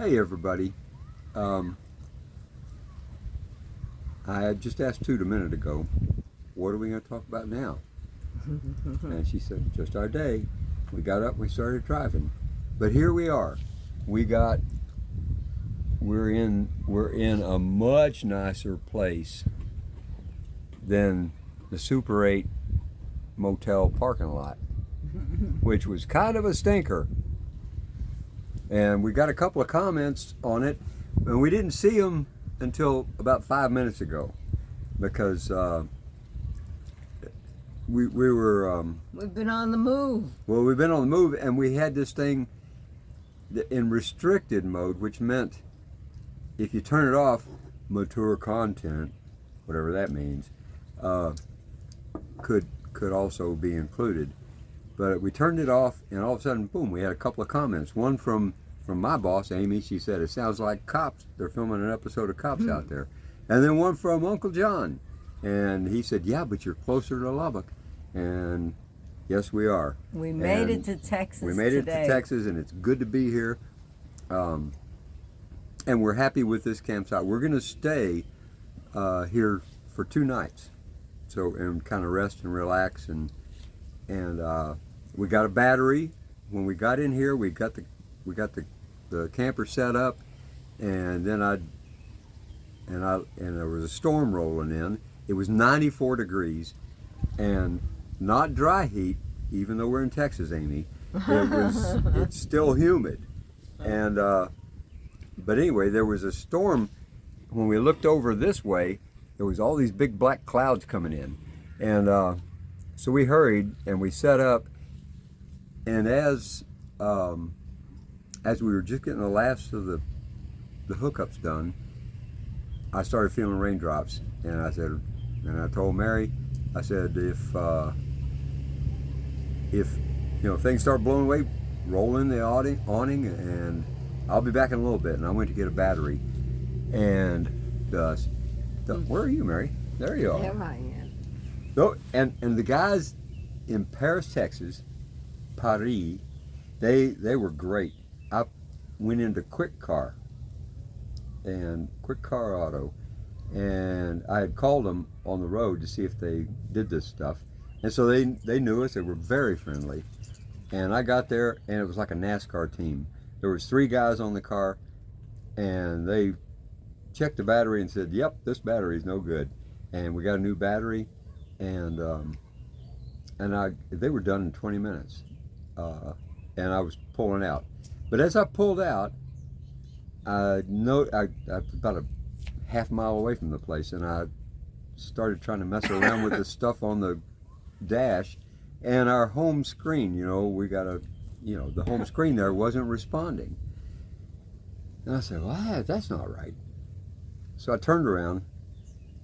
Hey everybody. Um, I had just asked Toot a minute ago, what are we going to talk about now? And she said, just our day. We got up, we started driving. But here we are. We got we're in a much nicer place than the Super 8 motel parking lot, which was kind of a stinker. And we got a couple of comments on it, and we didn't see them until about 5 minutes ago because we were We've been on the move. well, we've been on the move, and we had this thing in restricted mode, which meant if you turn it off, mature content, whatever that means, could also be included. But we turned it off, and all of a sudden, boom, we had a couple of comments. One from my boss, Amy. She said, it sounds like Cops. They're filming an episode of Cops out there. And then one from Uncle John. And he said, yeah, but you're closer to Lubbock. And yes, we are. We made it to Texas. We made today. it to Texas, and it's good to be here. And we're happy with this campsite. We're going to stay here for 2 nights. So, and kind of rest and relax. And we got a battery. When we got in here, we got the camper set up, and then there was a storm rolling in. It was 94 degrees, and not dry heat, even though we're in Texas, Amy. It's still humid, and but anyway, there was a storm. When we looked over this way, there was all these big black clouds coming in, and so we hurried and we set up. And as we were just getting the last of the hookups done, I started feeling raindrops, and I told Mary, I said, if things start blowing away, roll in the awning, and I'll be back in a little bit. And I went to get a battery, and where are you, Mary? There you are. There I am. Oh, and the guys in Paris, Texas, Powdery, they were great. I went into Quick Car Auto, and I had called them on the road to see if they did this stuff, and so they knew us. They were very friendly, and I got there, and it was like a NASCAR team. There was 3 guys on the car, and they checked the battery and said, "Yep, this battery is no good," and we got a new battery, and they were done in 20 minutes. And I was pulling out. But as I pulled out, I was about a half mile away from the place, and I started trying to mess around with the stuff on the dash, and our home screen, the home screen there wasn't responding. And I said, well, that's not right. So I turned around,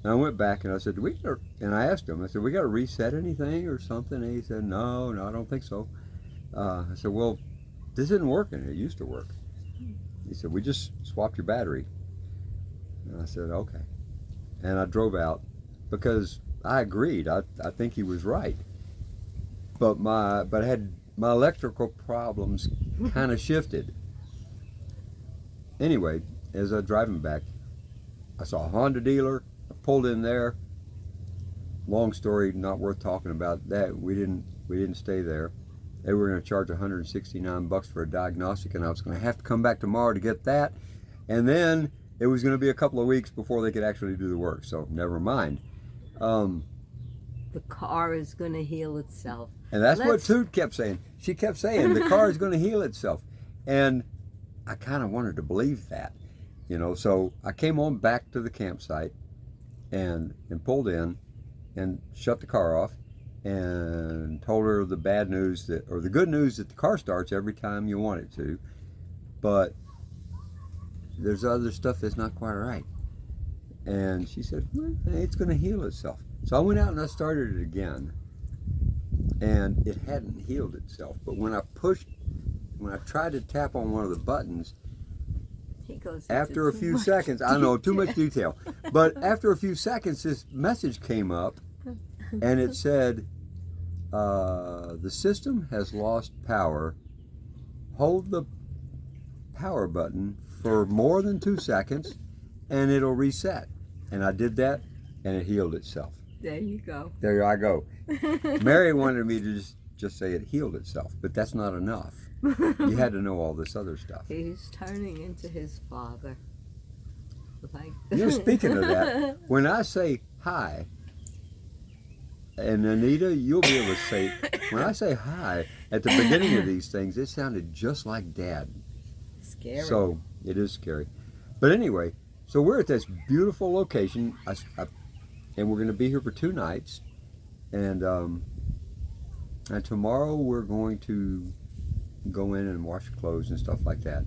and I went back, and I said, and I asked him, I said, we got to reset anything or something? And he said, no, I don't think so. I said, well, this isn't working. It used to work. He said, we just swapped your battery. And I said, okay. And I drove out because I agreed. I think he was right. But I had my electrical problems kind of shifted. Anyway, as I was driving back, I saw a Honda dealer. I pulled in there. Long story, not worth talking about. That we didn't stay there. They were going to charge $169 for a diagnostic, and I was going to have to come back tomorrow to get that. And then it was going to be a couple of weeks before they could actually do the work, so never mind. The car is going to heal itself. And that's what Toot kept saying. She kept saying, the car is going to heal itself. And I kind of wanted to believe that, So I came on back to the campsite and pulled in and shut the car off, and told her the bad news or the good news that the car starts every time you want it to, but there's other stuff that's not quite right. And she said, well, it's going to heal itself. So I went out and I started it again, and it hadn't healed itself. But when I tried to tap on one of the buttons, after a few seconds, I know, too much detail, but after a few seconds, this message came up, and it said, the system has lost power. Hold power button for more than 2 seconds and it'll reset. And I did that and it healed itself. There you go. There I go. Mary wanted me to just say it healed itself, but that's not enough. You had to know all this other stuff. He's turning into his father. Like Speaking of that, when I say hi, and Anita, you'll be able to say, when I say hi, at the beginning of these things, it sounded just like Dad. Scary. So, it is scary. But anyway, so we're at this beautiful location, and we're going to be here for 2 nights. And tomorrow we're going to go in and wash clothes and stuff like that.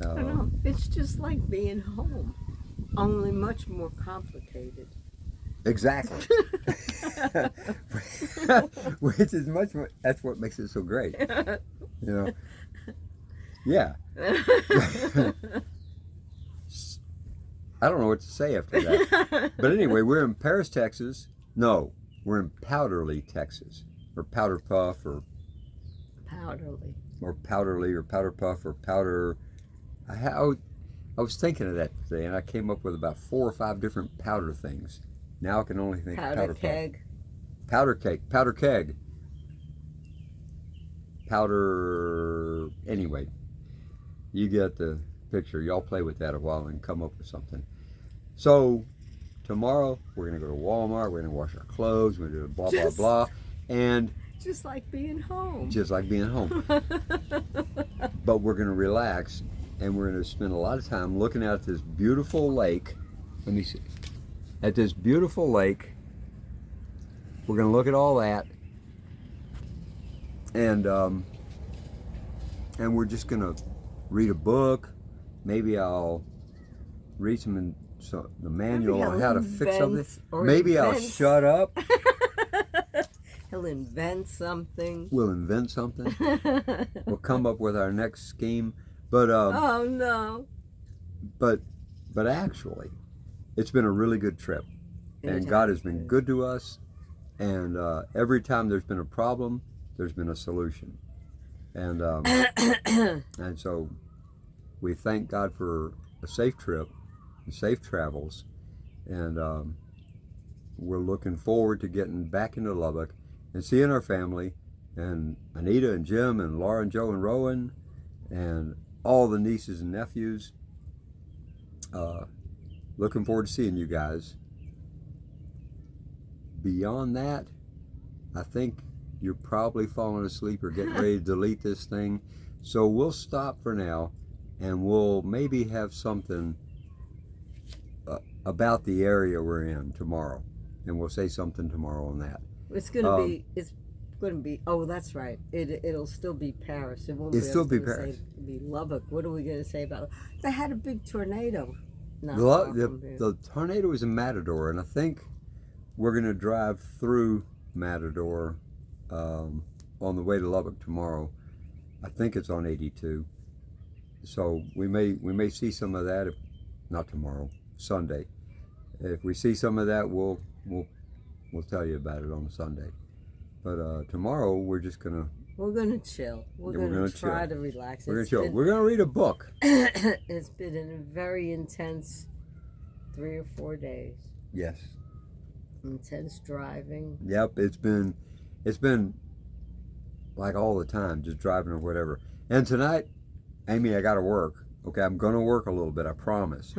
I don't know. It's just like being home, only much more complicated. Exactly. Which is much more, that's what makes it so great. You know? Yeah. I don't know what to say after that. But anyway, we're in Paris, Texas. No, we're in Powdery, Texas. Or Powder Puff or Powdery. Or Powderly or Powder Puff or Powder. I was thinking of that today and I came up with about 4 or 5 different powder things. Now I can only think Powder Puff. keg. Powder cake, powder keg. Powder, anyway. You get the picture. Y'all play with that a while and come up with something. So, tomorrow we're going to go to Walmart. We're going to wash our clothes. We're going to do blah, blah, blah. And Just like being home. just like being home. But we're going to relax and we're going to spend a lot of time looking at this beautiful lake. Let me see. At this beautiful lake. We're going to look at all that. And we're just going to read a book. Maybe I'll read the manual on how to fix something. Maybe I'll shut up. He'll invent something. We'll invent something. We'll come up with our next scheme. But Oh no. but actually, it's been a really good trip, and God has been good to us. And every time there's been a problem, there's been a solution. And and so we thank God for a safe trip and safe travels. And we're looking forward to getting back into Lubbock and seeing our family and Anita and Jim and Laura and Joe and Rowan and all the nieces and nephews. Looking forward to seeing you guys. Beyond that, I think you're probably falling asleep or getting ready to delete this thing. So we'll stop for now and we'll maybe have something about the area we're in tomorrow. And we'll say something tomorrow on that. It's gonna be. Oh, that's right. It'll still be Paris. It won't It'll still be Paris. It'll be Lubbock. What are we gonna say about it? They had a big tornado. The tornado was in Matador, and I think we're going to drive through Matador on the way to Lubbock tomorrow. I think it's on 82. So we may see some of that, if not tomorrow, Sunday. If we see some of that, we'll tell you about it on Sunday. But tomorrow we're gonna chill. We're gonna try to relax. We're gonna chill. We're gonna read a book. It's been a very intense 3 or 4 days. Yes. Intense driving. Yep, it's been like all the time, just driving or whatever. And tonight, Amy, I got to work. Okay, I'm gonna work a little bit, I promise.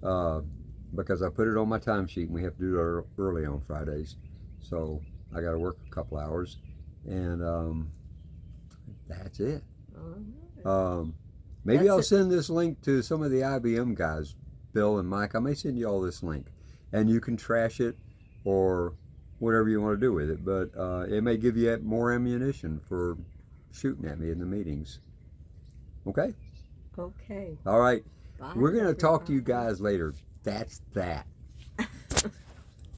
Because I put it on my timesheet, and we have to do it early on Fridays. So I got to work a couple hours, and that's it. Maybe I'll send this link to some of the IBM guys, Bill and Mike. I may send you all this link, and you can trash it or whatever you want to do with it. But it may give you more ammunition for shooting at me in the meetings. Okay? Okay. All right. Bye, We're going to talk to you everybody. guys later. That's that.